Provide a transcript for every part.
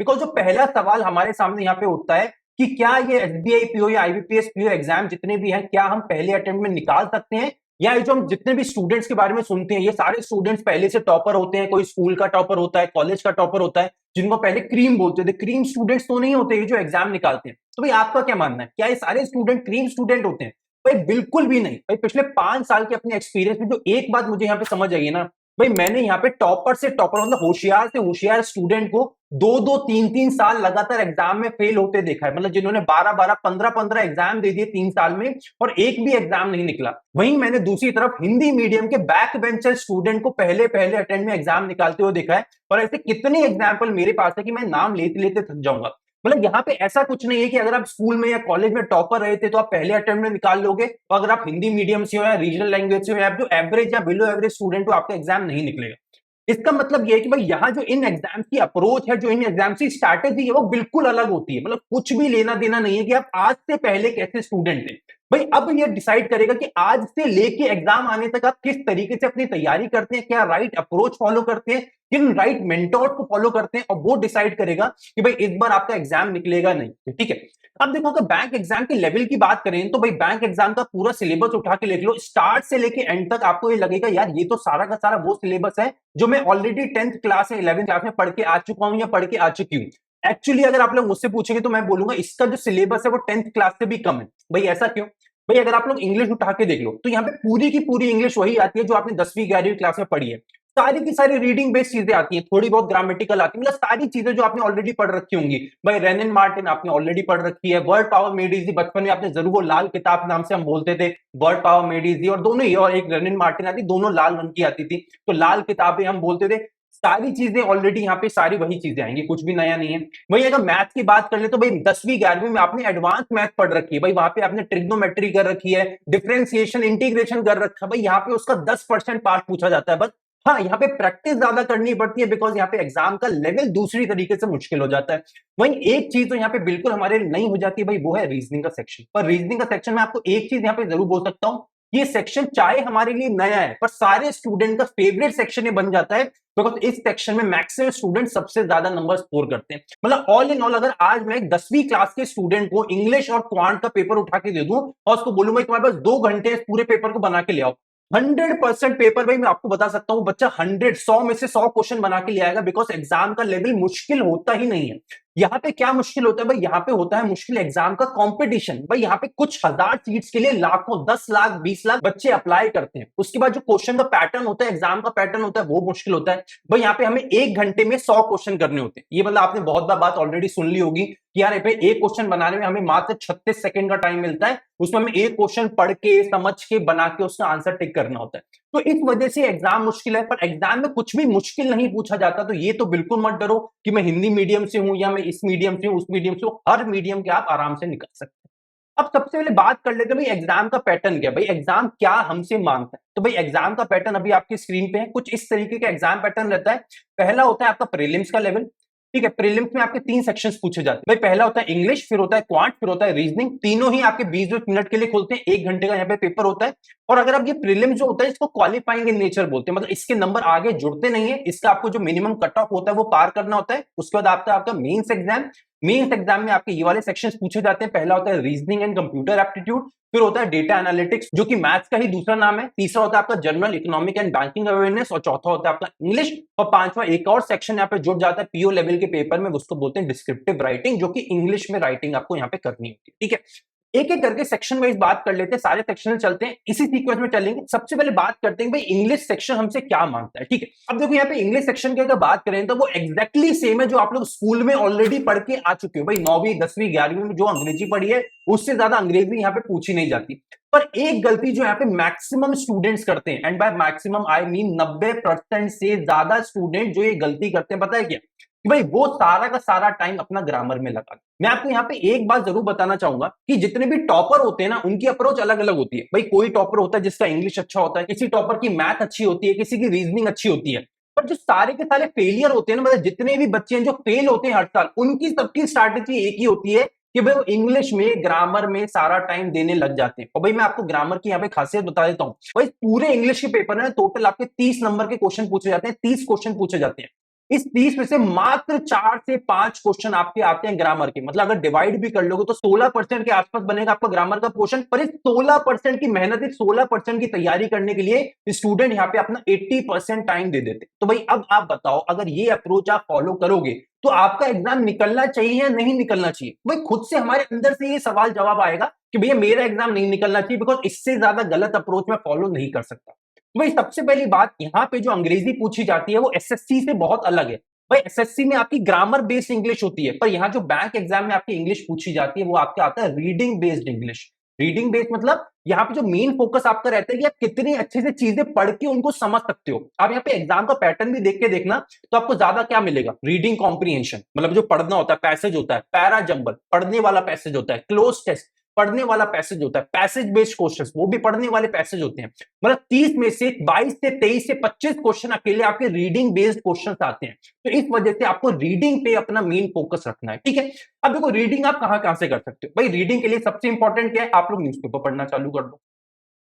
Because जो पहला सवाल हमारे सामने यहाँ पे उठता है कि क्या ये एसबीआई पीओ या आईबीपीएस पीओ एग्जाम जितने भी हैं क्या हम पहले अटेम्प्ट में निकाल सकते हैं, या ये जो हम जितने भी स्टूडेंट्स के बारे में सुनते हैं ये सारे स्टूडेंट्स पहले से टॉपर होते हैं, कोई स्कूल का टॉपर होता है, कॉलेज का टॉपर होता है, जिनको पहले क्रीम बोलते थे। क्रीम स्टूडेंट्स तो नहीं होते ये जो एग्जाम निकालते हैं। तो भाई आपका क्या मानना है, क्या ये सारे स्टूडेंट क्रीम स्टूडेंट होते हैं? भाई बिल्कुल भी नहीं। भाई पिछले 5 साल के अपने एक्सपीरियंस में जो एक बात मुझे यहाँ पे समझ आई है ना, भाई मैंने यहाँ पे टॉपर से टॉपर मतलब होशियार से होशियार स्टूडेंट को 2-2 3-3 साल लगातार एग्जाम में फेल होते देखा है। मतलब जिन्होंने 12-12 15-15 एग्जाम दे दिए 3 साल में और एक भी एग्जाम नहीं निकला। वहीं मैंने दूसरी तरफ हिंदी मीडियम के बैक बेंचर स्टूडेंट को पहले पहले अटेम्प्ट में एग्जाम निकालते हुए देखा है। और ऐसे कितने एग्जाम्पल मेरे पास है कि मैं नाम लेते लेते थक जाऊंगा। मतलब यहाँ पे ऐसा कुछ नहीं है कि अगर आप स्कूल में या कॉलेज में टॉपर रहे थे तो आप पहले अटेम्प्ट में निकाल लोगे, और अगर आप हिंदी मीडियम से हो या रीजनल लैंग्वेज से हो या जो एवरेज या बिलो एवरेज स्टूडेंट हो आपका एग्जाम नहीं निकलेगा। इसका मतलब यह है कि भाई यहाँ जो इन एग्जाम की अप्रोच है, जो इन एग्जाम की स्ट्रैटेजी है वो बिल्कुल अलग होती है। मतलब कुछ भी लेना देना नहीं है कि आप आज से पहले कैसे स्टूडेंट थे। भाई अब ये डिसाइड करेगा कि आज से लेके एग्जाम आने तक आप किस तरीके से अपनी तैयारी करते हैं, क्या राइट अप्रोच फॉलो करते हैं, किन राइट मेंटोर को फॉलो करते हैं, और वो डिसाइड करेगा कि भाई इस बार आपका एग्जाम निकलेगा नहीं। ठीक है, अब देखो अगर बैंक एग्जाम के लेवल की बात करें तो भाई बैंक एग्जाम का पूरा सिलेबस उठा के लिख लो, स्टार्ट से लेके एंड तक आपको ये लगेगा यार ये तो सारा का सारा वो सिलेबस है जो मैं ऑलरेडी 10th क्लास या 11th क्लास में पढ़ के आ चुका हूं या पढ़ के आ चुकी हूँ। एक्चुअली अगर आप लोग मुझसे पूछेंगे तो मैं बोलूंगा इसका जो सिलेबस है वो 10th क्लास से भी कम है। भाई ऐसा क्यों? भाई अगर आप लोग इंग्लिश उठा के देख लो तो यहाँ पे पूरी की पूरी इंग्लिश वही आती है जो आपने 10वीं 11वीं क्लास में पढ़ी है। सारी की सारी रीडिंग बेस्ड चीजें आती हैं, थोड़ी बहुत ग्रामेटिकल आती है, मतलब सारी चीजें जो आपने ऑलरेडी पढ़ रखी होंगी। भाई रेनिन मार्टिन आपने ऑलरेडी पढ़ रखी है, वर्ड पावर मेड इजी बचपन में आपने जरूर, वो लाल किताब नाम से हम बोलते थे, वर्ड पावर मेड इजी, और दोनों ही, और एक रेनिन मार्टिन आती, दोनों लाल रंग की आती थी, तो लाल किताबें हम बोलते थे। सारी चीजें ऑलरेडी यहाँ पे सारी वही चीजें आएंगी, कुछ भी नया नहीं है। वही अगर मैथ की बात कर ले तो भाई 10वीं 11वीं में आपने एडवांस मैथ पढ़ रखी है, भाई वहां पे आपने ट्रिग्नोमेट्री कर रखी है, डिफरेंशिएशन इंटीग्रेशन कर रखा है, भाई यहाँ पे उसका 10% पार्ट पूछा जाता है बस। हाँ, यहाँ पे प्रैक्टिस ज्यादा करनी पड़ती है बिकॉज यहाँ पे एग्जाम का लेवल दूसरी तरीके से मुश्किल हो जाता है। वहीं एक चीज तो यहाँ पे बिल्कुल हमारे नहीं हो जाती है भाई, वो है रीजनिंग का सेक्शन। पर रीजनिंग का सेक्शन में आपको एक चीज यहाँ पे जरूर बोल सकता हूँ, ये सेक्शन चाहे हमारे लिए नया है पर सारे स्टूडेंट का फेवरेट सेक्शन ये बन जाता है, बिकॉज इस सेक्शन में मैक्सिमम स्टूडेंट सबसे ज्यादा नंबर स्कोर करते हैं। मतलब ऑल इन ऑल अगर आज मैं 10वीं क्लास के स्टूडेंट को इंग्लिश और क्वांट का पेपर उठा के दे दूं और उसको बोलूंगा तुम्हारे पास 2 घंटे इस पूरे पेपर को बना के ले आओ, 100% पेपर भाई मैं आपको बता सकता हूं बच्चा 100 में से 100 क्वेश्चन बना के ले आएगा, बिकॉज एग्जाम का लेवल मुश्किल होता ही नहीं है। यहाँ पे क्या मुश्किल होता है भाई, यहाँ पे होता है मुश्किल एग्जाम का कंपटीशन। भाई यहाँ पे कुछ हजार सीट्स के लिए लाखों 10 लाख 20 लाख बच्चे अप्लाई करते हैं। उसके बाद जो क्वेश्चन का पैटर्न होता है, एग्जाम का पैटर्न होता है, वो मुश्किल होता है। भाई यहाँ पे हमें 1 घंटे में 100 क्वेश्चन करने होते हैं। ये मतलब आपने बहुत बार बात ऑलरेडी सुन ली होगी कि यार पे एक क्वेश्चन बनाने में हमें मात्र 36 सेकंड का टाइम मिलता है, उसमें हमें एक क्वेश्चन पढ़ के समझ के बना के उसका आंसर टिक करना होता है। तो इस वजह से एग्जाम मुश्किल है, पर एग्जाम में कुछ भी मुश्किल नहीं पूछा जाता। तो ये तो बिल्कुल मत डरो कि मैं हिंदी मीडियम से हूं या मैं इस मीडियम से हूं उस मीडियम से हूं, हर मीडियम के आप आराम से निकल सकते हैं। अब सबसे पहले बात कर लेते हैं भाई एग्जाम का पैटर्न क्या है, भाई एग्जाम क्या हमसे मांगता है। तो भाई एग्जाम का पैटर्न अभी आपकी स्क्रीन पे है, कुछ इस तरीके का एग्जाम पैटर्न रहता है। पहला होता है आपका प्रीलिम्स का लेवल। ठीक है, प्रीलिम्स में आपके 3 सेक्शंस पूछे जाते हैं। भाई पहला होता है इंग्लिश, फिर होता है क्वांट, फिर होता है रीजनिंग। तीनों ही आपके 20-20 मिनट के लिए खुलते हैं, 1 घंटे का यहाँ पे पेपर होता है। और अगर आप ये प्रीलिम्स जो होता है इसको क्वालिफाइंग इन नेचर बोलते हैं, मतलब इसके नंबर आगे जुड़ते नहीं है, इसका आपको जो मिनिमम कट ऑफ होता है वो पार करना होता है। उसके बाद आपका मेंस एग्जाम। मेंस एग्जाम में आपके ये वाले सेक्शंस पूछे जाते हैं। पहला होता है रीजनिंग एंड कंप्यूटर एप्टीट्यूड, फिर होता है डेटा एनालिटिक्स जो कि मैथ्स का ही दूसरा नाम है, तीसरा होता है आपका general economic and banking awareness, और चौथा होता है आपका इंग्लिश, और पांचवा एक और सेक्शन यहाँ पे जुड़ जाता है पीओ लेवल के पेपर में, उसको बोलते हैं डिस्क्रिप्टिव राइटिंग, जो कि इंग्लिश में राइटिंग आपको यहाँ पे करनी होती है। ठीक है, एक एक करके सेक्शन वाइज बात कर लेते हैं, सारे सेक्शन चलते हैं इसी सीक्वेंस में चलेंगे। सबसे पहले बात करते हैं भाई इंग्लिश सेक्शन हमसे क्या मांगता है। ठीक है, अब देखो यहाँ पे इंग्लिश सेक्शन की अगर बात करें तो वो एग्जैक्टली सेम है जो आप लोग स्कूल में ऑलरेडी पढ़ के आ चुके हो। भाई 9वीं 10वीं 11वीं में जो अंग्रेजी पढ़ी है उससे ज्यादा अंग्रेजी यहाँ पे पूछी नहीं जाती। पर एक गलती जो यहाँ पे मैक्सिमम स्टूडेंट्स करते हैं, and by maximum I mean 90% से ज्यादा स्टूडेंट जो ये गलती करते हैं, पता है क्या? कि भाई वो सारा का सारा टाइम अपना ग्रामर में लगा। मैं आपको यहाँ पे एक बात जरूर बताना चाहूंगा कि जितने भी टॉपर होते हैं ना उनकी अप्रोच अलग अलग होती है। भाई कोई टॉपर होता है जिसका इंग्लिश अच्छा होता है, किसी टॉपर की मैथ अच्छी होती है, किसी की रीजनिंग अच्छी होती है। पर जो सारे के सारे फेलियर होते हैं ना, मतलब जितने भी बच्चे हैं जो फेल होते हैं हर साल, उनकी सबकी स्ट्रैटेजी एक ही होती है कि भाई वो इंग्लिश में ग्रामर में सारा टाइम देने लग जाते हैं। और भाई मैं आपको ग्रामर की यहाँ पे खासियत बता देता हूँ। भाई पूरे इंग्लिश के पेपर में टोटल आपके 30 नंबर के क्वेश्चन पूछे जाते हैं, 30 क्वेश्चन पूछे जाते हैं। इस 30 में से मात्र 4 से 5 क्वेश्चन आपके आते हैं ग्रामर के। मतलब अगर डिवाइड भी कर लोगे तो 16% के आसपास बनेगा आपका ग्रामर का पोर्शन। पर इस 16% की मेहनत, इस 16% की तैयारी करने के लिए स्टूडेंट यहाँ पे अपना 80% टाइम दे देते। तो भाई अब आप बताओ, अगर ये अप्रोच आप फॉलो करोगे तो आपका एग्जाम निकलना चाहिए या नहीं निकलना चाहिए? भाई खुद से हमारे अंदर से ये सवाल जवाब आएगा कि भैया मेरा एग्जाम नहीं निकलना चाहिए, बिकॉज इससे ज्यादा गलत अप्रोच मैं फॉलो नहीं कर सकता। तो भाई सबसे पहली बात, यहाँ पे जो अंग्रेजी पूछी जाती है वो एसएससी से बहुत अलग है। भाई एसएससी में आपकी ग्रामर बेस्ड इंग्लिश होती है, पर यहाँ जो बैंक एग्जाम में आपकी इंग्लिश पूछी जाती है वो आपका आता है reading based English. Reading based मतलब यहाँ पे जो मेन फोकस आपका रहता है कि आप कितनी अच्छे से चीजें पढ़ के उनको समझ सकते हो। आप यहाँ पे एग्जाम का पैटर्न भी देख के देखना, तो आपको ज्यादा क्या मिलेगा, रीडिंग कॉम्प्रिहेंशन, मतलब जो पढ़ना होता है, पैसेज होता है, पैरा जंबल पढ़ने वाला पैसेज होता है, क्लोज टेस्ट पढ़ने वाला पैसेज होता है, पैसेज बेस्ड क्वेश्चंस वो भी पढ़ने वाले पैसेज होते हैं। मतलब 30 में से 22 से 23 से 25 क्वेश्चन अकेले आपके रीडिंग बेस्ड क्वेश्चंस आते हैं। तो इस वजह से आपको रीडिंग पे अपना मेन फोकस रखना है, ठीक है। अब देखो रीडिंग आप कहां कहां से कर सकते हो। भाई रीडिंग के लिए सबसे इंपॉर्टेंट क्या है, आप लोग न्यूज़पेपर पढ़ना चालू कर दो।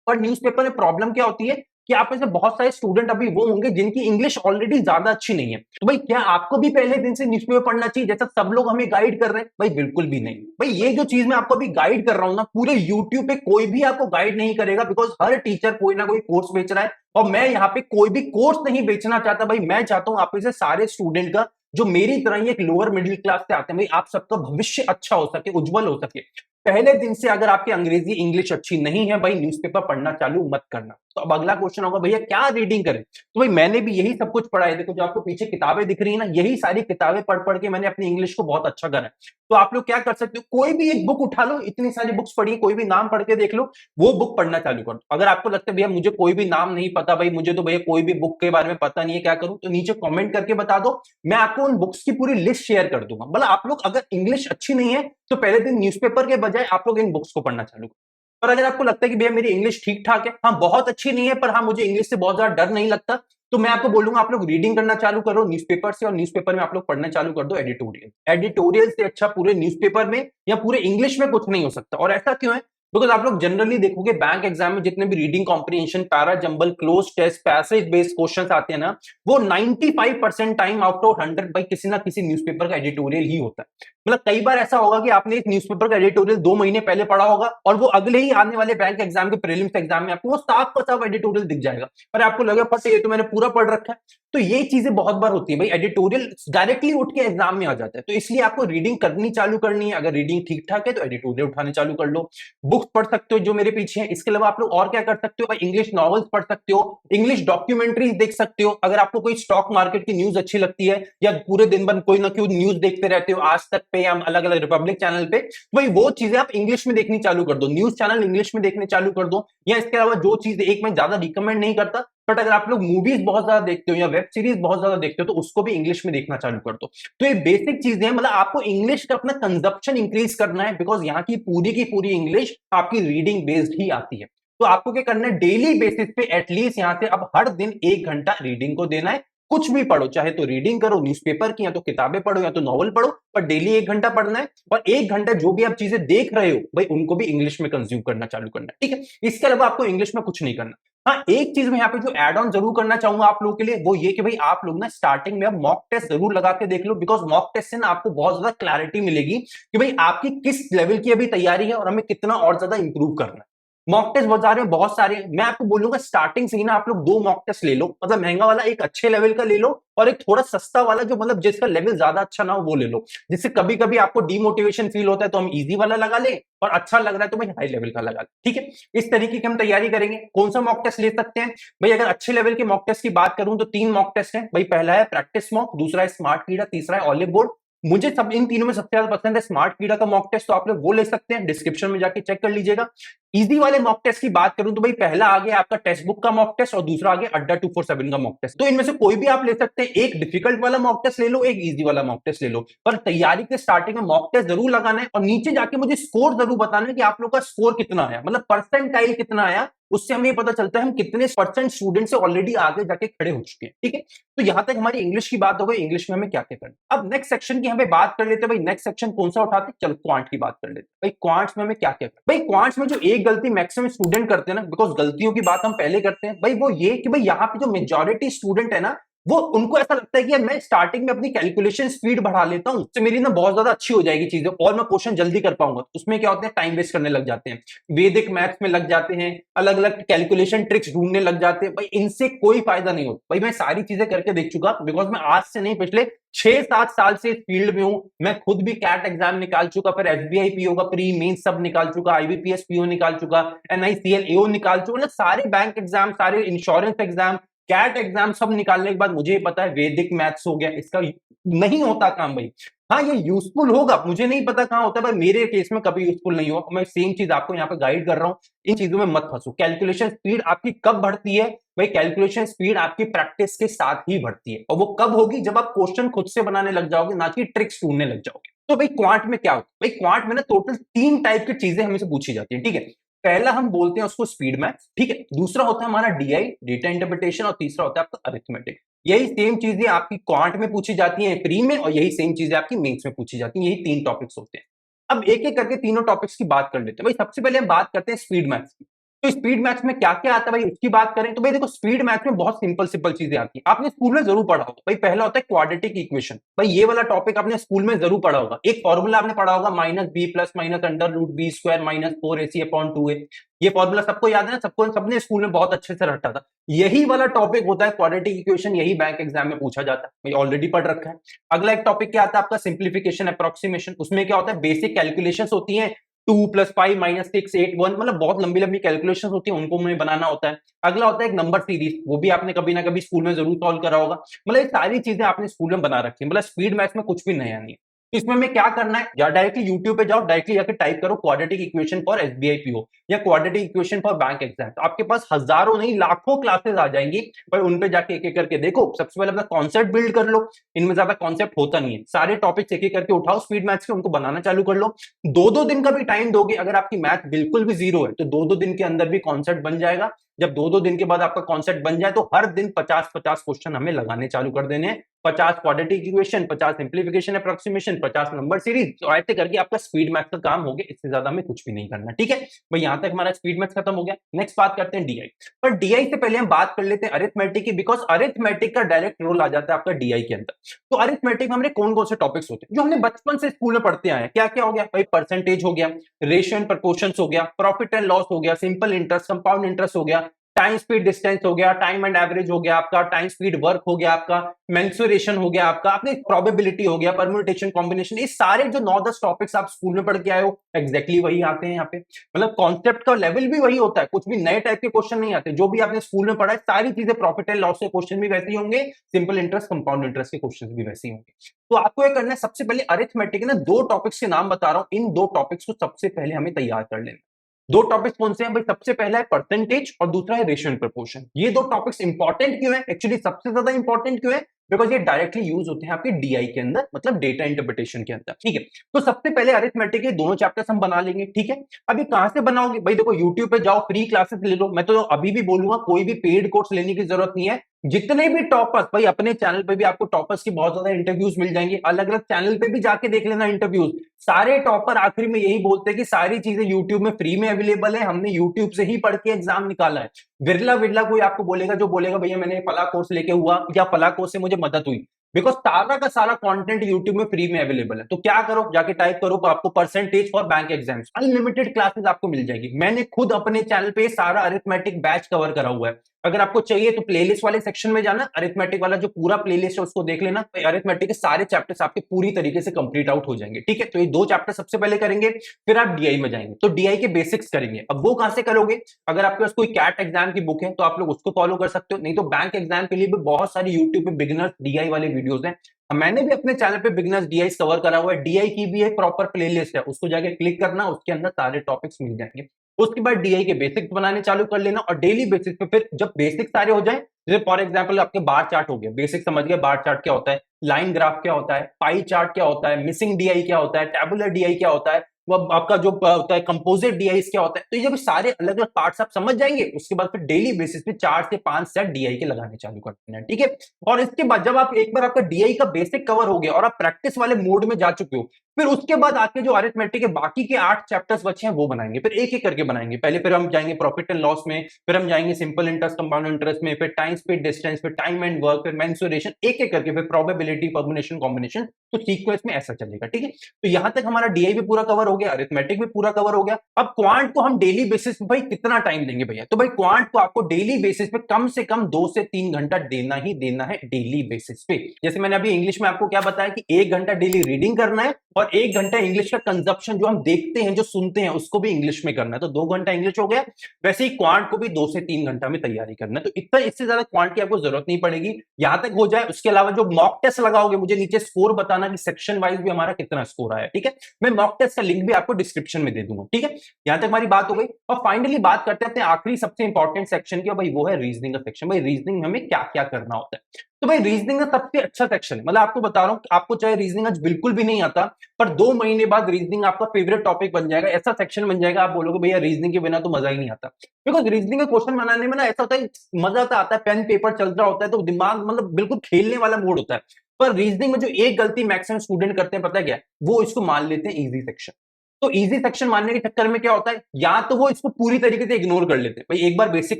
पर न्यूज़पेपर में प्रॉब्लम क्या होती है कि आप में से बहुत सारे स्टूडेंट अभी वो होंगे जिनकी इंग्लिश ऑलरेडी ज्यादा अच्छी नहीं है। तो भाई क्या आपको भी पहले दिन से न्यूज़पेपर पढ़ना चाहिए जैसा सब लोग हमें गाइड कर रहे हैं? भाई बिल्कुल भी नहीं। भाई ये जो चीज मैं आपको अभी गाइड कर रहा हूं ना, पूरे यूट्यूब पे कोई भी आपको गाइड नहीं करेगा, बिकॉज हर टीचर कोई ना कोई कोर्स बेच रहा है और मैं यहाँ पे कोई भी कोर्स नहीं बेचना चाहता। भाई मैं चाहता हूं आप में से सारे स्टूडेंट का, जो मेरी तरह ही एक लोअर मिडिल क्लास से आते हैं, भाई आप सबका भविष्य अच्छा हो सके, उज्जवल हो सके। पहले दिन से अगर आपकी अंग्रेजी इंग्लिश अच्छी नहीं है, भाई न्यूज़पेपर पढ़ना चालू मत करना। तो अब अगला क्वेश्चन होगा भैया क्या रीडिंग करें? तो भाई मैंने भी यही सब कुछ पढ़ा है। देखो जो आपको पीछे किताबें दिख रही है ना, यही सारी किताबें पढ़ पढ़ के मैंने अपनी इंग्लिश को बहुत अच्छा करा है। तो आप लोग क्या कर सकते हो, कोई भी एक बुक उठा लो, इतनी सारी बुक्स पढ़ी, कोई भी नाम पढ़ के देख लो, वो बुक पढ़ना चालू कर दो। अगर आपको लगता है भैया मुझे कोई भी नाम नहीं पता, भाई मुझे तो भैया कोई भी बुक के बारे में पता नहीं है, क्या करूं, तो नीचे कमेंट करके बता दो, मैं आपको उन बुक्स की पूरी लिस्ट शेयर कर दूंगा। मतलब आप लोग अगर इंग्लिश अच्छी नहीं है तो पहले दिन न्यूज़पेपर के बजाय आप लोग इन बुक्स को पढ़ना चालू करो। और अगर आपको लगता है कि भैया मेरी इंग्लिश ठीक ठाक है, हाँ बहुत अच्छी नहीं है, पर हाँ मुझे इंग्लिश से बहुत ज्यादा डर नहीं लगता, तो मैं आपको बोलूंगा आप लोग रीडिंग करना चालू करो न्यूज़पेपर से, और न्यूज़पेपर में आप लोग पढ़ना चालू कर दो एडिटोरियल। एडिटोरियल से अच्छा पूरे न्यूज़पेपर में या पूरे इंग्लिश में कुछ नहीं हो सकता। और ऐसा क्यों है, बिकॉज आप लोग जनरली देखोगे बैंक एग्जाम में जितने भी reading comprehension, para jumble, cloze test, passage based questions आते हैं ना, वो 95% टाइम आउट ऑफ 100 भाई किसी ना किसी न्यूज़पेपर का एडिटोरियल ही होता है। मतलब कई बार ऐसा होगा कि आपने एक न्यूज़पेपर का एडिटोरियल 2 महीने पहले पढ़ा होगा और वो अगले ही आने वाले बैंक एग्जाम के प्रीलिम्स एग्जाम में आपको वो साफ का साफ एडिटोरियल दिख जाएगा, पर आपको लगेगा फट ये तो मैंने पूरा पढ़ रखा है। तो ये चीजें बहुत बार होती है भाई, एडिटोरियल डायरेक्टली उठ के एग्जाम में आ जाता है। तो इसलिए आपको रीडिंग करनी चालू करनी है। अगर रीडिंग ठीक ठाक है तो एडिटोरियल उठाने चालू कर लो, बुक्स पढ़ सकते हो जो मेरे पीछे है। इसके अलावा आप लोग और क्या कर सकते हो भाई, इंग्लिश नॉवेल्स पढ़ सकते हो, इंग्लिश डॉक्यूमेंट्रीज देख सकते हो। अगर आपको कोई स्टॉक मार्केट की न्यूज अच्छी लगती है या पूरे दिन भर कोई ना कोई न्यूज देखते रहते हो आज तक पे या अलग अलग रिपब्लिक चैनल पे, भाई वो चीजें आप इंग्लिश में देखनी चालू कर दो, न्यूज चैनल इंग्लिश में देखने चालू कर दो। या इसके अलावा जो चीज एक मैं ज्यादा रिकमेंड नहीं करता, बट अगर आप लोग मूवीज बहुत ज्यादा देखते हो या वेब सीरीज बहुत ज्यादा देखते हो तो उसको भी इंग्लिश में देखना चालू कर दो। तो ये बेसिक चीजें हैं, मतलब आपको इंग्लिश का अपना कंजप्शन इंक्रीज करना है, बिकॉज यहाँ की पूरी इंग्लिश आपकी रीडिंग बेस्ड ही आती है। तो आपको क्या करना है, डेली बेसिस पे एटलीस्ट यहाँ से अब हर दिन 1 घंटा रीडिंग को देना है। कुछ भी पढ़ो, चाहे तो रीडिंग करो न्यूज़पेपर की, या तो किताबें पढ़ो या तो नॉवल पढ़ो, पर डेली 1 घंटा पढ़ना है। और 1 घंटा जो भी आप चीजें देख रहे हो भाई उनको भी इंग्लिश में कंज्यूम करना चालू करना है, ठीक है। इसके अलावा आपको इंग्लिश में कुछ नहीं करना। हाँ एक चीज मैं यहाँ पे जो एड ऑन जरूर करना चाहूंगा आप लोगों के लिए, वो ये कि भाई आप लोग ना स्टार्टिंग में अब मॉक टेस्ट जरूर लगा के देख लो, बिकॉज मॉक टेस्ट से ना आपको बहुत ज्यादा क्लैरिटी मिलेगी कि भाई आपकी किस लेवल की अभी तैयारी है और हमें कितना और ज्यादा इंप्रूव करना है। मॉक टेस्ट बाजार में बहुत सारे हैं, मैं आपको बोलूंगा स्टार्टिंग से ही ना आप लोग 2 मॉक टेस्ट ले लो। मतलब महंगा वाला एक अच्छे लेवल का ले लो और एक थोड़ा सस्ता वाला जो मतलब जिसका लेवल ज्यादा अच्छा ना हो वो ले लो। जिससे कभी कभी आपको डीमोटिवेशन फील होता है तो हम इजी वाला लगा ले, और अच्छा लग रहा है तो भाई हाई लेवल का लगा ले, ठीक है। इस तरीके की हम तैयारी करेंगे। कौन सा मॉक टेस्ट ले सकते हैं भाई, अगर अच्छे लेवल के मॉक टेस्ट की बात करूं तो 3 मॉक टेस्ट है भाई। पहला है प्रैक्टिस मॉक, दूसरा है स्मार्ट कीड़ा, तीसरा है ऑलिव बोर्ड। मुझे सब इन तीनों में सबसे ज्यादा पसंद है स्मार्ट कीड़ा का मॉक टेस्ट, तो आप लोग वो ले सकते हैं, डिस्क्रिप्शन में जाके चेक कर लीजिएगा। इजी वाले मॉक टेस्ट की बात करूं तो भाई पहला आ गया आपका टेक्स्ट बुक का मॉक टेस्ट और दूसरा आ गया अड्डा 247 का मॉक टेस्ट। तो इनमें से कोई भी आप ले सकते हैं, एक डिफिकल्ट वाला मॉक टेस्ट ले लो, एक इजी वाला मॉक टेस्ट ले लो, पर तैयारी के स्टार्टिंग में मॉक टेस्ट जरूर लगाना है। और नीचे जाके मुझे स्कोर जरूर बताना है कि आप लोग का स्कोर कितना आया, मतलब परसेंटाइल कितना आया। उससे हमें पता चलता है हम कितने परसेंट स्टूडेंट से ऑलरेडी आगे जाके खड़े हो चुके हैं, ठीक है। तो यहां तक हमारी इंग्लिश की बात हो गई, इंग्लिश में हमें क्या क्या करना। अब नेक्स्ट सेक्शन की हमें बात कर लेते हैं भाई। नेक्स्ट सेक्शन कौन सा उठाते हैं, चलो क्वांट की बात कर लेते हैं। भाई क्वांट्स में हमें क्या क्या करना। भाई क्वांट्स में जो एक गलती मैक्सिमम स्टूडेंट करते हैं ना, बिकॉज गलतियों की बात हम पहले करते हैं भाई, वो ये कि भाई यहाँ पे जो मेजॉरिटी स्टूडेंट है ना, वो उनको ऐसा लगता है कि यार मैं स्टार्टिंग में अपनी कैलकुलेशन स्पीड बढ़ा लेता हूं, उससे मेरी ना बहुत ज्यादा अच्छी हो जाएगी चीजें और मैं क्वेश्चन जल्दी कर पाऊंगा। उसमें क्या होता है, टाइम वेस्ट करने लग जाते हैं, वैदिक मैथ्स में लग जाते हैं, अलग अलग कैलकुलेशन ट्रिक्स ढूंढने लग जाते हैं। भाई इनसे कोई फायदा नहीं होता। भाई मैं सारी चीजें करके देख चुका, बिकॉज मैं आज से नहीं पिछले 6-7 साल से इस फील्ड में हूं। मैं खुद भी कैट एग्जाम निकाल चुका, फिर एसबीआई पीओ का प्री मेन सब निकाल चुका, आईबीपीएस पीओ निकाल चुका, एनआईसीएल एओ निकाल चुका, मतलब सारे बैंक एग्जाम, सारे इंश्योरेंस एग्जाम, कैट एग्जाम सब निकालने के बाद मुझे पता है वैदिक मैथ्स हो गया, इसका नहीं होता काम भाई। हाँ ये यूजफुल होगा, मुझे नहीं पता कहां होता है, पर मेरे केस में कभी यूजफुल नहीं हुआ। मैं सेम चीज आपको यहाँ पे गाइड कर रहा हूँ, इन चीजों में मत फंसो। कैलकुलेशन स्पीड आपकी कब बढ़ती है भाई, कैलकुलेशन स्पीड आपकी प्रैक्टिस के साथ ही बढ़ती है, और वो कब होगी, जब आप क्वेश्चन खुद से बनाने लग जाओगे, ना कि ट्रिक्स ढूंढने लग जाओगे। तो भाई क्वांट में क्या होता है, भाई क्वांट में ना टोटल 3 टाइप की चीजें हमें से पूछी जाती है, ठीक है। पहला हम बोलते हैं उसको स्पीड मैथ्स, ठीक है। दूसरा होता है हमारा डीआई, डेटा इंटरप्रिटेशन, और तीसरा होता है आपका अरिथमेटिक। यही सेम चीजें आपकी क्वांट में पूछी जाती हैं प्री में, और यही सेम चीजें आपकी मेंस में पूछी जाती हैं। यही 3 टॉपिक्स होते हैं। अब एक एक करके तीनों टॉपिक्स की बात कर लेते हैं। भाई सबसे पहले हम बात करते हैं स्पीड मैथ्स की। तो स्पीड मैथ्स में क्या क्या आता है भाई, उसकी बात करें तो भाई देखो, स्पीड मैथ्स में बहुत सिंपल सिंपल चीजें आती है, आपने स्कूल में जरूर पढ़ा होगा। भाई पहला होता है क्वाड्रेटिक इक्वेशन। भाई ये वाला टॉपिक आपने स्कूल में जरूर पढ़ा होगा। एक फॉर्मूला आपने पढ़ा होगा, minus B plus minus under root B square minus 4ac upon 2a। ये फॉर्मूला सबको याद है ना, सबको, सबने स्कूल में बहुत अच्छे से रटा था। यही वाला टॉपिक होता है क्वाड्रेटिक इक्वेशन, यही बैंक एग्जाम में पूछा जाता है, भाई ऑलरेडी पढ़ रखा है। अगला एक टॉपिक क्या आता है आपका, सिंप्लीफिकेशन अप्रोक्सीमेशन। उसमें क्या होता है, बेसिक कैलकुलेशन होती है, 2+5 - 6 8 1, मतलब बहुत लंबी लंबी कैलकुलेशन होती है, उनको हमें बनाना होता है। अगला होता है एक नंबर सीरीज, वो भी आपने कभी ना कभी स्कूल में जरूर सॉल्व करा होगा। मतलब ये सारी चीजें आपने स्कूल में बना रखी है, मतलब स्पीड मैथ्स में कुछ भी नया नहीं है। तो इसमें हमें क्या करना है, या डायरेक्टली यूट्यूब पे जाओ, डायरेक्टली जाकर टाइप करो quadratic equation for SBI PO या quadratic equation for bank exam, तो आपके पास हजारों नहीं लाखों क्लासेस आ जाएंगी। पर उन पे जाके एक एक करके देखो, सबसे पहले अपना कॉन्सेप्ट बिल्ड कर लो। इनमें ज्यादा कॉन्सेप्ट होता नहीं है, सारे टॉपिक्स एक एक करके उठाओ स्पीड मैथ्स के, उनको बनाना चालू कर लो। 2-2 दिन का भी टाइम दोगे, अगर आपकी मैथ बिल्कुल भी जीरो है तो 2-2 दिन के अंदर भी कॉन्सेप्ट बन जाएगा। जब 2-2 दिन के बाद आपका कॉन्सेप्ट बन जाए तो हर दिन 50-50 क्वेश्चन हमें लगाने चालू कर देने हैं। 50 quadratic equation, 50 simplification approximation, 50 number series, तो ऐसे करके आपका स्पीड मैथ्स का काम हो गया। इससे ज्यादा हमें कुछ भी नहीं करना, ठीक है भाई। यहां तक हमारा स्पीड मैथ्स खत्म हो गया। नेक्स्ट बात करते हैं डीआई। पर डीआई से पहले हम बात कर लेते हैं अरिथमेटिक की, बिकॉज अरिथमेटिक का डायरेक्ट रोल आ जाता है आपका डीआई के अंदर। तो अरिथमेटिक में हमारे कौन कौन से टॉपिक्स होते हैं जो हमने बचपन से स्कूल में पढ़ते आए हैं, क्या क्या हो गया भाई, परसेंटेज हो गया, रेशियो एंड प्रोपोर्शंस हो गया, प्रॉफिट एंड लॉस हो गया, सिंपल इंटरेस्ट, कंपाउंड इंटरेस्ट हो गया, टाइम स्पीड डिस्टेंस हो गया, टाइम एंड एवरेज हो गया आपका, टाइम स्पीड वर्क हो गया आपका, मेंसुरेशन हो गया आपका, आपने प्रोबेबिलिटी हो गया, परम्यूटेशन कॉम्बिनेशन। ये सारे जो 9-10 टॉपिक्स आप स्कूल में पढ़ के आए हो, एग्जैक्टली वही आते हैं यहाँ पे। मतलब कॉन्सेप्ट का लेवल भी वही होता है, कुछ भी नए टाइप के क्वेश्चन नहीं आते। जो भी आपने स्कूल में पढ़ा है सारी चीजें, प्रॉफिट एंड लॉस के क्वेश्चन भी वैसे ही होंगे, सिंपल इंटरेस्ट कंपाउंड इंटरेस्ट के क्वेश्चन भी वैसे ही होंगे। तो आपको ये करना है, सबसे पहले अरिथमेटिक ना 2 टॉपिक्स के नाम बता रहा हूं, इन 2 टॉपिक्स को सबसे पहले हमें तैयार कर लेना। 2 टॉपिक्स कौन से हैं भाई, सबसे पहला है परसेंटेज और दूसरा है रेशियो एंड प्रोपोर्शन। ये 2 टॉपिक्स इंपॉर्टेंट क्यों है, एक्चुअली सबसे ज्यादा इंपॉर्टेंट क्यों है, बिकॉज ये डायरेक्टली यूज होते हैं आपके डीआई के अंदर, मतलब डेटा इंटरप्रिटेशन के अंदर, ठीक है। तो सबसे पहले अरिथमेटिक के दोनों चैप्टर्स हम बना लेंगे, ठीक है। अभी कहां से बनाओगे भाई, देखो यूट्यूब पे जाओ, फ्री क्लासेस ले लो। मैं तो अभी भी बोलूंगा कोई भी पेड कोर्स लेने की जरूरत नहीं है। जितने भी टॉपर्स, भाई अपने चैनल पे भी आपको टॉपर्स की बहुत ज्यादा इंटरव्यूज मिल जाएंगे, अलग अलग चैनल पे भी जाके देख लेना इंटरव्यूज। सारे टॉपर आखिरी में यही बोलते हैं कि सारी चीजें यूट्यूब में फ्री में अवेलेबल है, हमने यूट्यूब से ही पढ़ के एग्जाम निकाला है। विरला विरला कोई आपको बोलेगा जो बोलेगा भैया मैंने फला कोर्स लेके हुआ या फला कोर्स से मुझे मदद हुई, बिकॉज सारा का सारा कंटेंट यूट्यूब में फ्री में अवेलेबल है। तो क्या करो, जाके टाइप करो आपको percentage for bank exams, unlimited classes आपको मिल जाएगी। मैंने खुद अपने चैनल पे सारा अरिथमेटिक बैच कवर करा हुआ है। अगर आपको चाहिए तो प्लेलिस्ट वाले सेक्शन में जाना, अरिथमेटिक वाला जो पूरा प्लेलिस्ट है उसको देख लेना। अरिथमेटिक के सारे चैप्टर्स आपके पूरी तरीके से कंप्लीट आउट हो जाएंगे, ठीक है। तो ये 2 चैप्टर सबसे पहले करेंगे, फिर आप डीआई में जाएंगे तो डीआई के बेसिक्स करेंगे। अब वो कहां से करोगे, अगर आपके पास कोई कैट एग्जाम की बुक है तो आप लोग उसको फॉलो कर सकते हो, नहीं तो बैंक एग्जाम के लिए भी बहुत सारी यूट्यूब पे बिगिनर्स डीआई वाले वीडियोस हैं। मैंने भी अपने चैनल पे बिगिनर्स डीआई कवर करा हुआ है, डीआई की भी एक प्रॉपर प्लेलिस्ट है, उसको जाके क्लिक करना, उसके अंदर सारे टॉपिक्स मिल जाएंगे। उसके बाद डीआई के बेसिक्स बनाने चालू कर लेना, और डेली बेसिस पे फिर जब बेसिक सारे हो जाए, जैसे फॉर एग्जांपल आपके बार चार्ट हो गया, बेसिक समझ गए बार चार्ट क्या होता है, लाइन ग्राफ क्या होता है, पाई चार्ट क्या होता है, मिसिंग डीआई क्या होता है, टैबुलर डीआई क्या होता है, वो आपका जो होता है कंपोजिट डीआई क्या होता है। तो ये जब सारे अलग अलग पार्ट्स आप समझ जाएंगे, उसके बाद फिर डेली बेसिस पे 4 से 5 सेट डीआई के लगाने चालू कर देना है, ठीक है। और इसके बाद जब आप एक बार आपका डीआई का बेसिक कवर हो गया और आप प्रैक्टिस वाले मोड में जा चुके हो, फिर उसके बाद आके जो अरिथमेटिक के बाकी के 8 चैप्टर्स बचे हैं वो बनाएंगे, फिर एक एक करके बनाएंगे। पहले फिर हम जाएंगे प्रॉफिट एंड लॉस में, फिर हम जाएंगे सिंपल इंटरेस्ट, कंपाउंड इंटरेस्ट में, फिर टाइम स्पीड डिस्टेंस, फिर टाइम एंड वर्क, फिर मेंसुरेशन, एक एक करके, फिर प्रोबेबिलिटी, परम्यूटेशन, कॉम्बिनेशन। तो सीक्वेंस में ऐसा चलेगा, ठीक है। तो यहां तक हमारा डीआई भी पूरा कवर हो गया, अरिथमेटिक भी पूरा कवर हो गया। अब क्वांट को हम डेली बेसिस पे भाई कितना टाइम देंगे भैया, तो भाई क्वांट को आपको डेली बेसिस पे कम से कम 2 से 3 घंटा देना ही देना है डेली बेसिस पे। जैसे मैंने अभी इंग्लिश में आपको क्या बताया कि 1 घंटा डेली रीडिंग करना है और 1 घंटा इंग्लिश का कंजप्शन जो हम देखते हैं, जो सुनते हैं, उसको भी इंग्लिश में करना है, तो 2 घंटा इंग्लिश हो गया। वैसे ही क्वांट को भी 2 से 3 घंटा में तैयारी करना है, तो इतना, इससे ज्यादा क्वांट की आपको जरूरत नहीं पड़ेगी, यहां तक हो जाए। उसके अलावा जो मॉक टेस्ट लगाओगे, मुझे नीचे स्कोर बताना कि सेक्शन वाइज भी हमारा कितना स्कोर आया, ठीक है। मैं मॉक टेस्ट का लिंक भी आपको डिस्क्रिप्शन में दे दूंगा, ठीक है। यहां तक हमारी बात हो गई और फाइनली बात करते हैं आखिरी सबसे इंपॉर्टेंट सेक्शन की, भाई वो है रीजनिंग का सेक्शन। भाई रीजनिंग में हमें क्या क्या करना होता है, तो भाई रीजनिंग का सबसे अच्छा सेक्शन है। मतलब आपको बता रहा हूं, आपको चाहे रीजनिंग आज बिल्कुल भी नहीं आता, पर 2 महीने बाद रीजनिंग आपका फेवरेट टॉपिक बन जाएगा, ऐसा सेक्शन बन जाएगा, आप बोलोगे भैया रीजनिंग के बिना तो मजा ही नहीं आता। बिकॉज रीजनिंग का क्वेश्चन बनाने में ना ऐसा होता है, मजा तो आता है, पेन पेपर चल रहा होता है तो दिमाग मतलब बिल्कुल खेलने वाला मूड होता है। पर रीजनिंग में जो एक गलती मैक्सिमम स्टूडेंट करते हैं, पता है क्या, वो इसको मान लेते हैं इजी सेक्शन। तो इजी सेक्शन मानने के चक्कर में क्या होता है, या तो वो इसको पूरी तरीके से इग्नोर कर लेते हैं, भाई एक बार बेसिक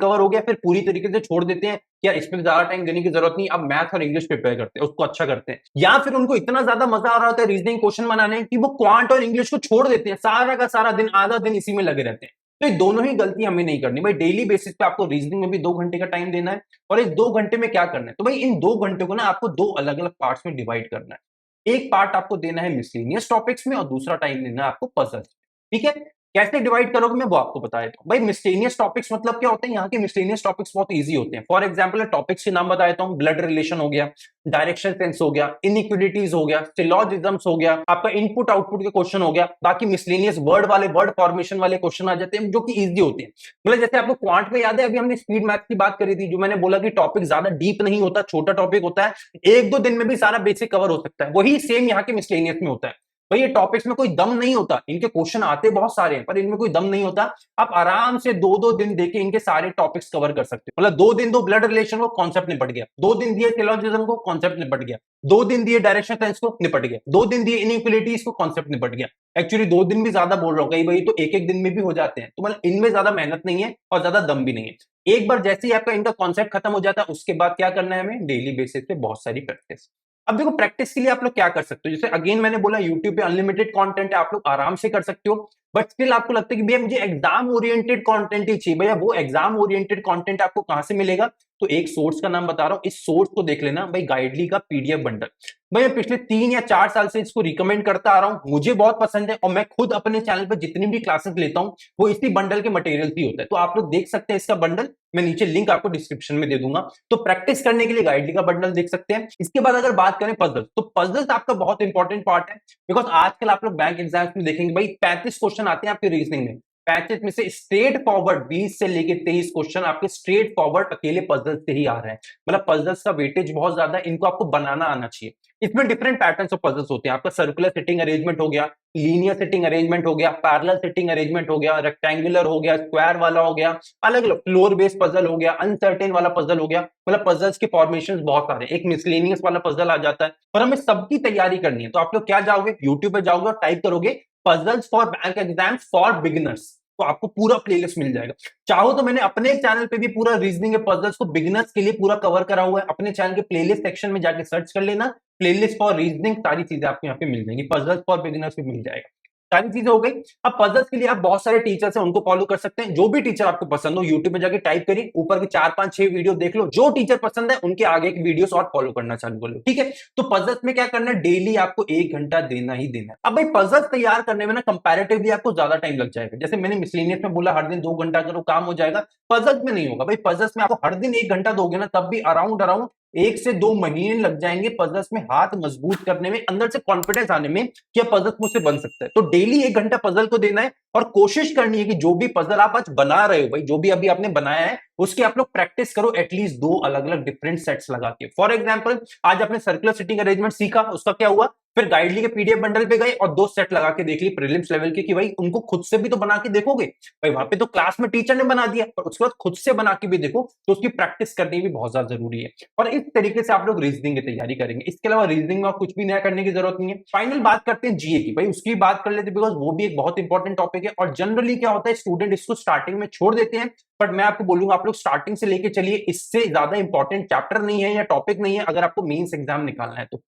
कवर हो गया फिर पूरी तरीके से छोड़ देते हैं, या इसमें ज्यादा टाइम देने की जरूरत नहीं, अब मैथ और इंग्लिश प्रिपेयर करते हैं, उसको अच्छा करते हैं। या फिर उनको इतना ज्यादा मजा आ रहा होता है रीजनिंग क्वेश्चन बनाने कि वो क्वांट और इंग्लिश को छोड़ देते हैं, सारा का सारा दिन, आधा दिन इसी में लगे रहते हैं। तो ये दोनों ही गलती हमें नहीं करनी भाई। डेली बेसिस पे आपको रीजनिंग में भी 2 घंटे का टाइम देना है, और इस 2 घंटे में क्या करना है, तो भाई इन 2 घंटे को ना आपको 2 अलग अलग पार्ट्स में डिवाइड करना है। एक पार्ट आपको देना है मिसलेनियस टॉपिक्स में और दूसरा टाइम देना है आपको पजल्स, ठीक है। कैसे डिवाइड करोगे मैं वो आपको बता देता हूं। भाई मिसलेनियस टॉपिक्स मतलब क्या होते हैं, यहाँ के मिसलेनियस टॉपिक्स बहुत इजी होते हैं। फॉर एग्जांपल टॉपिक्स के नाम बता देता हूं, ब्लड रिलेशन हो गया, डायरेक्शन सेंस हो गया, इनइक्वालिटीज हो गया, सिलॉजिज्म्स हो गया, आपका इनपुट आउटपुट के क्वेश्चन हो गया। बाकी मिसलेनियस वर्ड वाले, वर्ड फॉर्मेशन वाले क्वेश्चन आ जाते हैं जो कि इजी होते हैं। मतलब जैसे आपको क्वांट में याद है, अभी हमने स्पीड मैथ की बात करी थी, जो मैंने बोला कि टॉपिक ज्यादा डीप नहीं होता, छोटा टॉपिक होता है, 1-2 दिन में भी सारा बेसिक कवर हो सकता है। वही सेम यहाँ के मिसलेनियस में होता है। भाई ये टॉपिक्स में कोई दम नहीं होता, इनके क्वेश्चन आते बहुत सारे हैं पर इनमें कोई दम नहीं होता। आप आराम से 2-2 दिन देके इनके सारे टॉपिक्स कवर कर सकते हो। मतलब 2 दिन दो ब्लड रिलेशन को, कॉन्सेप्ट निपट गया। 2 दिन दिए सिलॉजिज्म को, कॉन्सेप्ट निपट गया। 2 दिन दिए डायरेक्शन सेंस को, निपट गया। 2 दिन दिए इनइक्वालिटीज को, कॉन्सेप्ट निपट गया। एक्चुअली 2 दिन भी ज्यादा बोल रहा हूँ, कई भाई तो एक एक दिन में भी हो जाते हैं। तो मतलब इनमें ज्यादा मेहनत नहीं है और ज्यादा दम भी नहीं है। एक बार जैसे ही आपका इनका कॉन्सेप्ट खत्म हो जाता है, उसके बाद क्या करना है हमें, डेली बेसिस पे बहुत सारी प्रैक्टिस। अब देखो प्रैक्टिस के लिए आप लोग क्या कर सकते हो, जैसे अगेन मैंने बोला यूट्यूब पे अनलिमिटेड कंटेंट है, आप लोग आराम से कर सकते हो। बट स्टिल आपको लगता है कि भैया मुझे एग्जाम ओरिएंटेड कंटेंट ही चाहिए, भैया वो एग्जाम ओरिएंटेड कंटेंट आपको कहां से मिलेगा, तो एक सोर्स का नाम बता रहा हूं, इस सोर्स को देख लेना भाई, गाइडली का पीडीएफ बंडल। भाई मैं पिछले 3 या 4 साल से इसको रिकमेंड करता आ रहा हूं, मुझे बहुत पसंद है, और मैं खुद अपने चैनल पर जितनी भी क्लासेस लेता हूं वो इसी बंडल के मटेरियल ही होता है। तो आप लोग देख सकते हैं इसका बंडल, मैं नीचे लिंक आपको डिस्क्रिप्शन में दे दूंगा। तो प्रैक्टिस करने के लिए गाइडली का बंडल देख सकते हैं। इसके बाद अगर बात करें पजल्स, तो पजल्स आपका बहुत इंपॉर्टेंट पार्ट है, बिकॉज आजकल आप लोग बैंक एग्जाम्स में देखेंगे भाई 35 क्वेश्चन आते हैं आपके रीजनिंग में, 35 में से स्ट्रेट फॉरवर्ड 20 से लेके 23 क्वेश्चन आपके स्ट्रेट फॉरवर्ड अकेले पजल्स से ही आ रहे हैं। मतलब पजल्स का वेटेज बहुत ज्यादा है, इनको आपको बनाना आना चाहिए। इसमें डिफरेंट पैटर्न्स ऑफ पजल्स होते हैं, आपका सर्कुलर सिटिंग अरेंजमेंट हो गया, लीनियर सिटिंग अरेंजमेंट हो गया, पैरेलल सिटिंग अरेंजमेंट हो गया, रेक्टेंगुलर हो गया, स्क्वायर वाला हो गया, अलग अलग फ्लोर बेस्ड पजल हो गया, अनसर्टेन वाला पजल हो गया। मतलब पजल्स के फॉर्मेशंस बहुत सारे, एक मिसलेनियस वाला पजल आ जाता है। पर हमें सबकी तैयारी करनी है, तो आप लोग क्या जाओगे, यूट्यूब पे जाओगे और टाइप करोगे puzzles for bank exams for beginners, तो आपको पूरा प्लेलिस्ट मिल जाएगा। चाहो तो मैंने अपने चैनल पे भी पूरा रीजनिंग के पजल्स को बिगिनर्स के लिए पूरा कवर करा हुआ है, अपने चैनल के प्लेलिस्ट सेक्शन में जाके सर्च कर लेना, प्लेलिस्ट फॉर रीजनिंग, सारी चीजें आपको यहाँ पे मिल जाएंगी, पजल्स फॉर बिगिनर्स भी मिल जाएगा, सारी चीजें हो गई। अब पजल्स के लिए आप बहुत सारे टीचर्स हैं, उनको फॉलो कर सकते हैं। जो भी टीचर आपको पसंद हो, यूट्यूब में जाके टाइप करिए, ऊपर के 4-5-6 वीडियो देख लो, जो टीचर पसंद है उनके आगे के वीडियोस और फॉलो करना चालू कर लो, ठीक है। तो पजल्स में क्या करना है, डेली आपको 1 घंटा देना ही देना है। अब भाई पजल्स तैयार करने में ना कंपैरेटिवली आपको ज्यादा टाइम लग जाएगा। जैसे मैंने मिसलेनियस में बोला हर दिन 2 घंटा करो, काम हो जाएगा। पजल्स में नहीं होगा भाई, पजल्स में आपको हर दिन 1 घंटा दोगे ना, तब भी अराउंड अराउंड 1 से 2 महीने लग जाएंगे पजल्स में हाथ मजबूत करने में, अंदर से कॉन्फिडेंस आने में कि पजल्स मुझसे बन सकता है। तो डेली 1 घंटा पजल को देना है और कोशिश करनी है कि जो भी पजल आप आज बना रहे हो भाई, जो भी अभी आपने बनाया है, उसकी आप लोग प्रैक्टिस करो एटलीस्ट 2 अलग अलग डिफरेंट सेट्स लगा के। फॉर एग्जाम्पल आज आपने सर्कुलर सिटिंग अरेंजमेंट सीखा, उसका क्या हुआ, फिर गाइडली के पीडीएफ बंडल पे गए और 2 सेट लगा के देख ली प्रीलिम्स लेवल के, कि भाई उनको खुद से भी तो बना के देखोगे, भाई वहां पे तो क्लास में टीचर ने बना दिया, पर उसके बाद खुद से बना के भी देखो, तो उसकी प्रैक्टिस करनी भी बहुत ज्यादा जरूरी है। और इस तरीके से आप लोग रीजनिंग की तैयारी करेंगे। इसके अलावा रीजनिंग में कुछ भी नया करने की जरूरत नहीं है। फाइनल बात करते हैं जीए की, भाई उसकी बात कर लेते, बिकॉज वो भी एक बहुत इंपॉर्टेंट टॉपिक है। और जनरली क्या होता है, स्टूडेंट इसको स्टार्टिंग में छोड़ देते हैं, बट मैं आपको बोलूंगा आप लोग स्टार्टिंग से लेके चलिए, इससे ज्यादा इंपॉर्टेंट चैप्टर नहीं है या टॉपिक नहीं है अगर आपको मेंस एग्जाम निकालना है तो।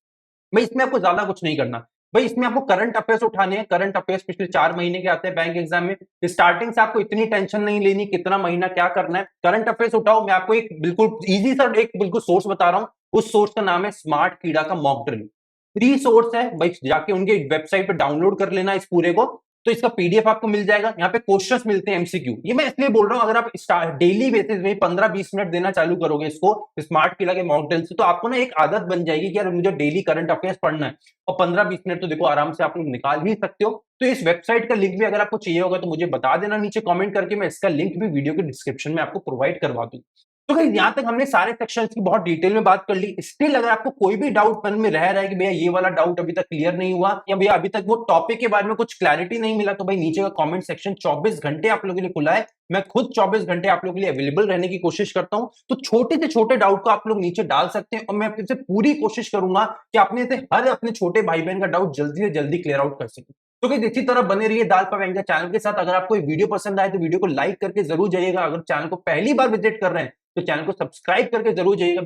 भाई इसमें आपको ज्यादा कुछ नहीं करना, भाई इसमें आपको करंट अफेयर्स उठाने हैं। करंट अफेयर्स पिछले 4 महीने के आते हैं बैंक एग्जाम में। स्टार्टिंग से आपको इतनी टेंशन नहीं लेनी कितना महीना क्या करना है, करंट अफेयर्स उठाओ। मैं आपको एक बिल्कुल इजी सा एक बिल्कुल सोर्स बता रहा हूं, उस सोर्स का नाम है स्मार्ट कीड़ा का मॉक ड्रिल। फ्री सोर्स है भाई, जाके उनके वेबसाइट पे डाउनलोड कर लेना इस पूरे को, तो इसका पीडीएफ आपको मिल जाएगा। यहाँ पे क्वेश्चंस मिलते हैं एमसीक्यू। ये मैं इसलिए बोल रहा हूं, अगर आप डेली बेसिस में 15-20 मिनट देना चालू करोगे इसको स्मार्ट कीड़ा के मॉक ड्रिल से, तो आपको ना एक आदत बन जाएगी कि यार मुझे डेली करंट अफेयर्स पढ़ना है। और 15-20 मिनट तो देखो आराम से आप लोग निकाल ही सकते हो। तो इस वेबसाइट का लिंक भी अगर आपको चाहिए होगा तो मुझे बता देना नीचे कमेंट करके, मैं इसका लिंक भी वीडियो के डिस्क्रिप्शन में आपको प्रोवाइड करवा दूं। तो गाइस यहां तक हमने सारे सेक्शंस की बहुत डिटेल में बात कर ली। स्टिल अगर आपको कोई भी डाउट मन में रह रहा है कि भैया ये वाला डाउट अभी तक क्लियर नहीं हुआ, या भैया अभी तक वो टॉपिक के बारे में कुछ क्लैरिटी नहीं मिला, तो भाई नीचे का कमेंट सेक्शन 24 घंटे आप लोगों के लिए खुला है। मैं खुद 24 घंटे आप लोगों के लिए अवेलेबल रहने की कोशिश करता हूं। तो छोटे से छोटे डाउट को आप लोग नीचे डाल सकते हैं और मैं आपसे पूरी कोशिश करूंगा कि अपने से हर अपने छोटे भाई बहन का डाउट जल्दी से जल्दी क्लियर आउट कर सके। तो गाइस इसी तरह बने रहिए दाल पाव एंकर चैनल के साथ। अगर आपको ये वीडियो पसंद आए तो वीडियो को लाइक करके जरूर जाइएगा। अगर चैनल को पहली बार विजिट कर रहे हैं तो चैनल को सब्सक्राइब करके जरूर जाइएगा।